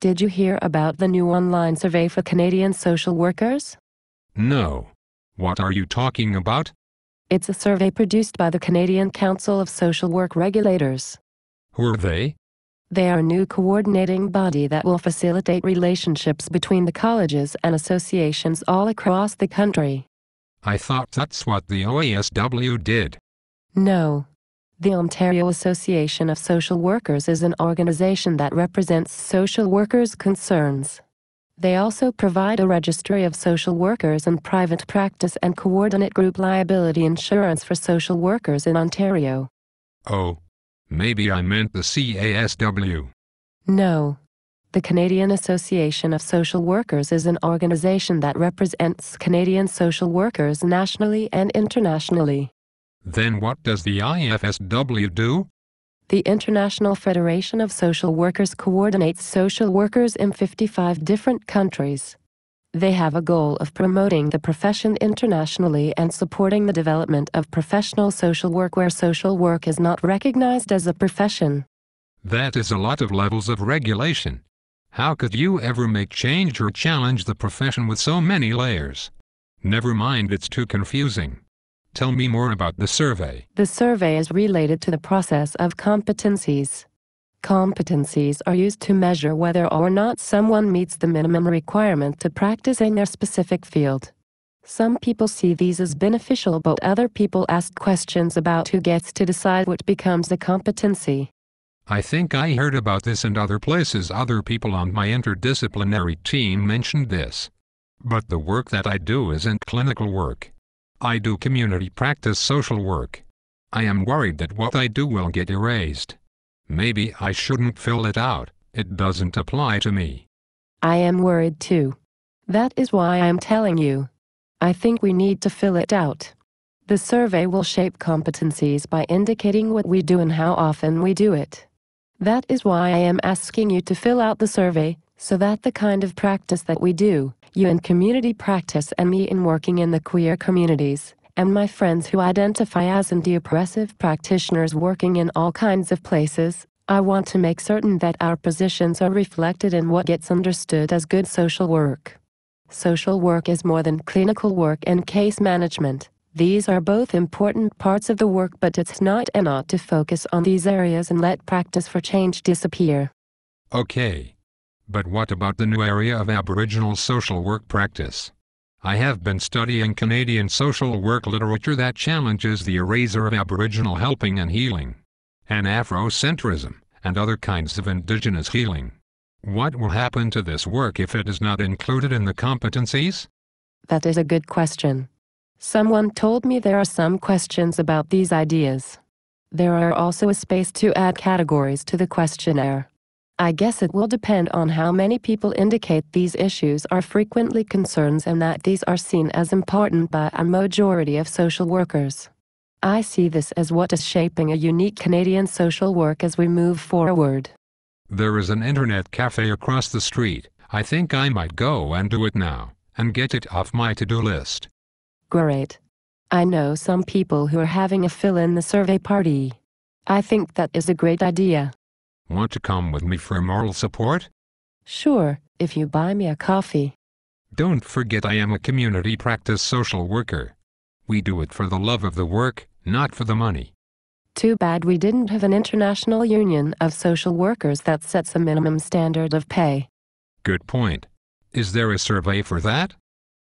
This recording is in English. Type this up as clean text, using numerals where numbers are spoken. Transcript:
Did you hear about the new online survey for Canadian social workers? No. What are you talking about? It's a survey produced by the Canadian Council of Social Work Regulators. Who are they? They are a new coordinating body that will facilitate relationships between the colleges and associations all across the country. I thought that's what the OASW did. No. The Ontario Association of Social Workers is an organization that represents social workers' concerns. They also provide a registry of social workers in private practice and coordinate group liability insurance for social workers in Ontario. Oh. Maybe I meant the CASW. No. The Canadian Association of Social Workers is an organization that represents Canadian social workers nationally and internationally. Then what does the IFSW do? The International Federation of Social Workers coordinates social workers in 55 different countries. They have a goal of promoting the profession internationally and supporting the development of professional social work where social work is not recognized as a profession. That is a lot of levels of regulation. How could you ever make change or challenge the profession with so many layers? Never mind, it's too confusing. Tell me more about the survey. The survey is related to the process of competencies. Competencies are used to measure whether or not someone meets the minimum requirement to practice in their specific field. Some people see these as beneficial, but other people ask questions about who gets to decide what becomes a competency. I think I heard about this in other places. Other people on my interdisciplinary team mentioned this. But the work that I do isn't clinical work. I do community practice social work. I am worried that what I do will get erased. Maybe I shouldn't fill it out. It doesn't apply to me. I am worried too. That is why I am telling you. I think we need to fill it out. The survey will shape competencies by indicating what we do and how often we do it. That is why I am asking you to fill out the survey, so that the kind of practice that we do, you in community practice and me in working in the queer communities, and my friends who identify as anti-oppressive practitioners working in all kinds of places, I want to make certain that our positions are reflected in what gets understood as good social work. Social work is more than clinical work and case management. These are both important parts of the work, but it's not enough to focus on these areas and let practice for change disappear. Okay. But what about the new area of Aboriginal social work practice? I have been studying Canadian social work literature that challenges the erasure of Aboriginal helping and healing, and Afrocentrism, and other kinds of Indigenous healing. What will happen to this work if it is not included in the competencies? That is a good question. Someone told me there are some questions about these ideas. There are also a space to add categories to the questionnaire. I guess it will depend on how many people indicate these issues are frequently concerns and that these are seen as important by a majority of social workers. I see this as what is shaping a unique Canadian social work as we move forward. There is an internet cafe across the street. I think I might go and do it now, and get it off my to-do list. Great. I know some people who are having a fill-in the survey party. I think that is a great idea. Want to come with me for moral support? Sure, if you buy me a coffee. Don't forget I am a community practice social worker. We do it for the love of the work, not for the money. Too bad we didn't have an international union of social workers that sets a minimum standard of pay. Good point. Is there a survey for that?